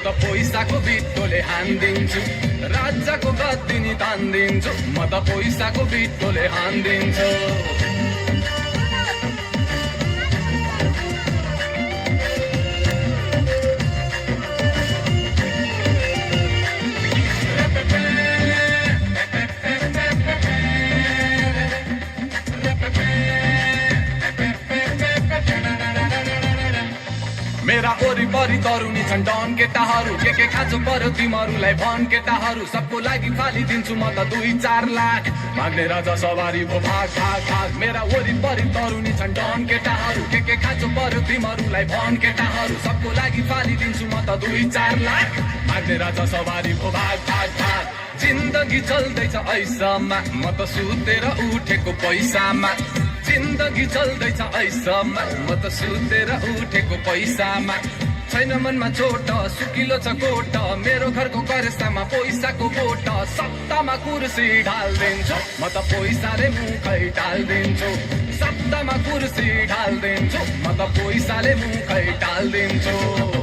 त पैसाको बिटोले हान्दिन्छु राजाको गद्दी नि तान्दिन्छु म त पैसाको बिटोले हान्दिन्छु मेरा वरिपरि तरुनी छन् डन केटाहरू के खाँचो पर्यो तिमीहरूलाई भन केटाहरू सबको लागि फालिदिन्छु म त 2-4 लाख माग्ने राजा सवारी भो भाग भाग भाग मेरा वरिपरि तरुनी छन् डन केटाहरू के खाँचो पर्यो तिमीहरूलाई भन केटाहरू सबको लागि फालिदिन्छु म त 2-4 लाख माग्ने राजा सवारी भो भाग भाग भाग जिन्दगी चल्दैछ ऐसमा म त सुतेर उठेको पैसामा जिन्दगी चल्दैछ ऐसमा म त सुतेर उठेको पैसामा छैन मनमा चोट सुकिलो छ कोट मेरो घरको करेसामा पैसाको बोट सत्तामा कुर्सी ढाल्दिन्छु म त पैसाले मुखै टाल्दिन्छु सत्तामा कुर्सी ढाल्दिन्छु म त पैसाले मुखै टाल्दिन्छु